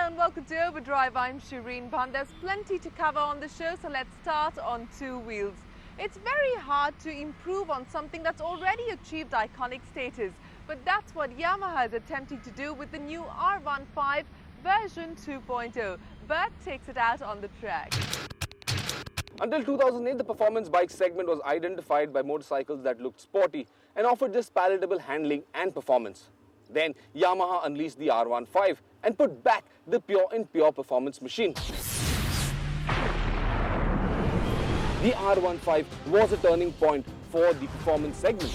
Hello and welcome to Overdrive. I'm Shireen Bhan. There's plenty to cover on the show, so let's start on two wheels. It's very hard to improve on something that's already achieved iconic status, but that's what Yamaha is attempting to do with the new R15 version 2.0. Bert takes it out on the track. Until 2008, the performance bike segment was identified by motorcycles that looked sporty and offered just palatable handling and performance. Then Yamaha unleashed the R15 and put back the pure performance machine. The R15 was a turning point for the performance segment.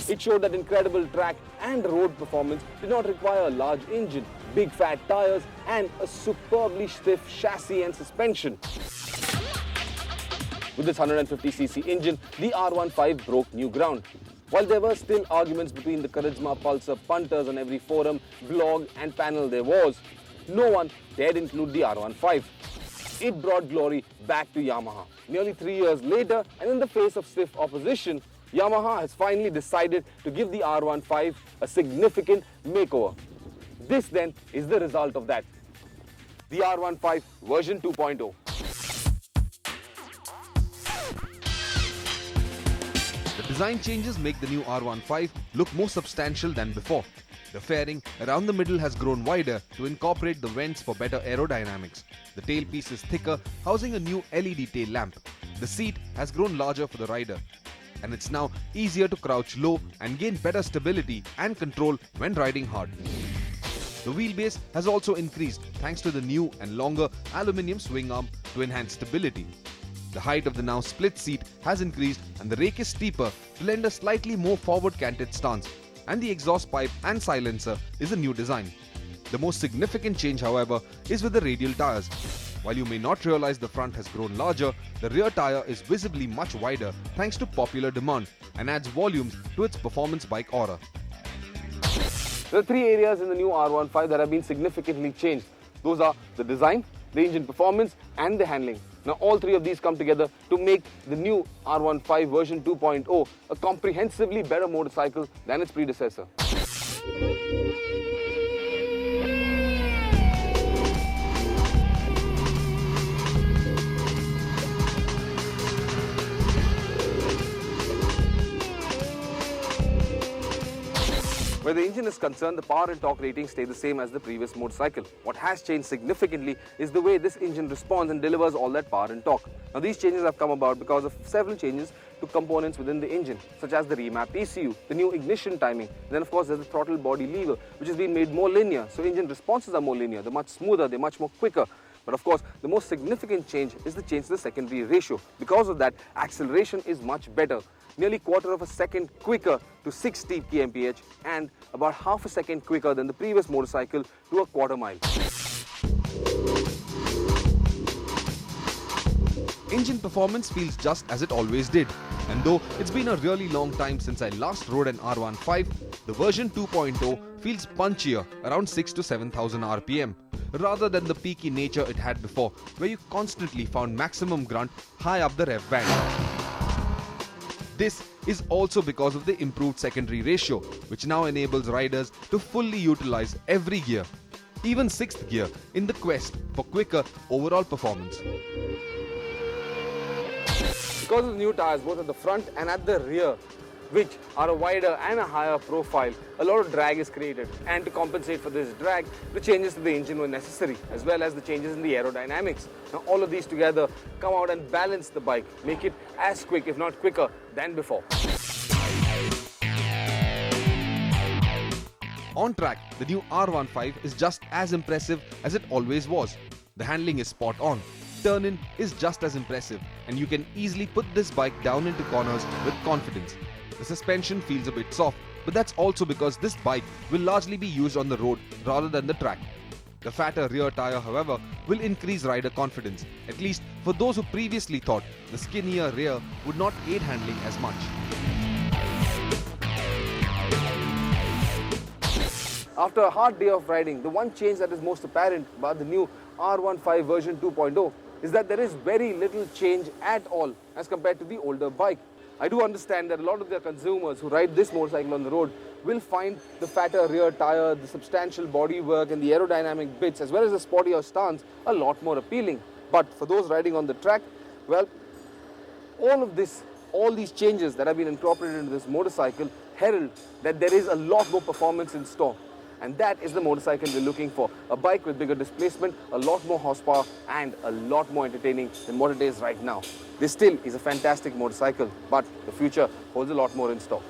It showed that incredible track and road performance did not require a large engine, big fat tires and a superbly stiff chassis and suspension. With this 150cc engine, the R15 broke new ground. While there were still arguments between the Charisma Pulsar punters on every forum, blog and panel there was, no one dared include the R15. It brought glory back to Yamaha. Nearly 3 years later, and in the face of stiff opposition, Yamaha has finally decided to give the R15 a significant makeover. This then is the result of that. The R15 version 2.0. The design changes make the new R15 look more substantial than before. The fairing around the middle has grown wider to incorporate the vents for better aerodynamics. The tailpiece is thicker, housing a new LED tail lamp. The seat has grown larger for the rider, and it's now easier to crouch low and gain better stability and control when riding hard. The wheelbase has also increased thanks to the new and longer aluminium swing arm to enhance stability. The height of the now split seat has increased and the rake is steeper to lend a slightly more forward canted stance, and the exhaust pipe and silencer is a new design. The most significant change, however, is with the radial tires. While you may not realize the front has grown larger, the rear tire is visibly much wider thanks to popular demand and adds volumes to its performance bike aura. There are three areas in the new R15 that have been significantly changed. Those are the design, the engine performance and the handling. Now all three of these come together to make the new R15 version 2.0 a comprehensively better motorcycle than its predecessor. Where the engine is concerned, the power and torque ratings stay the same as the previous motorcycle. What has changed significantly is the way this engine responds and delivers all that power and torque. Now these changes have come about because of several changes to components within the engine, such as the remapped ECU, the new ignition timing, then of course there's the throttle body lever, which has been made more linear, so engine responses are more linear, they're much smoother, they're much more quicker. But of course, the most significant change is the change to the secondary ratio. Because of that, acceleration is much better. Nearly quarter of a second quicker to 60 kmph and about half a second quicker than the previous motorcycle to a quarter mile. Engine performance feels just as it always did, and though it's been a really long time since I last rode an R15, the version 2.0 feels punchier around 6 to 7,000 RPM, rather than the peaky nature it had before, where you constantly found maximum grunt high up the rev band. This is also because of the improved secondary ratio, which now enables riders to fully utilize every gear, even 6th gear, in the quest for quicker overall performance. Because of the new tires both at the front and at the rear, which are a wider and a higher profile, a lot of drag is created. And to compensate for this drag, the changes to the engine were necessary, as well as the changes in the aerodynamics. Now all of these together come out and balance the bike, make it as quick, if not quicker, than before. On track, the new R15 is just as impressive as it always was. The handling is spot on. Turn-in is just as impressive, and you can easily put this bike down into corners with confidence. The suspension feels a bit soft, but that's also because this bike will largely be used on the road rather than the track. The fatter rear tire, however, will increase rider confidence, at least for those who previously thought the skinnier rear would not aid handling as much. After a hard day of riding, the one change that is most apparent about the new R15 version 2.0 is that there is very little change at all as compared to the older bike. I do understand that a lot of their consumers who ride this motorcycle on the road will find the fatter rear tire, the substantial bodywork and the aerodynamic bits as well as the sportier stance a lot more appealing. But for those riding on the track, well, all these changes that have been incorporated into this motorcycle herald that there is a lot more performance in store. And that is the motorcycle we're looking for. A bike with bigger displacement, a lot more horsepower and a lot more entertaining than what it is right now. This still is a fantastic motorcycle, but the future holds a lot more in store.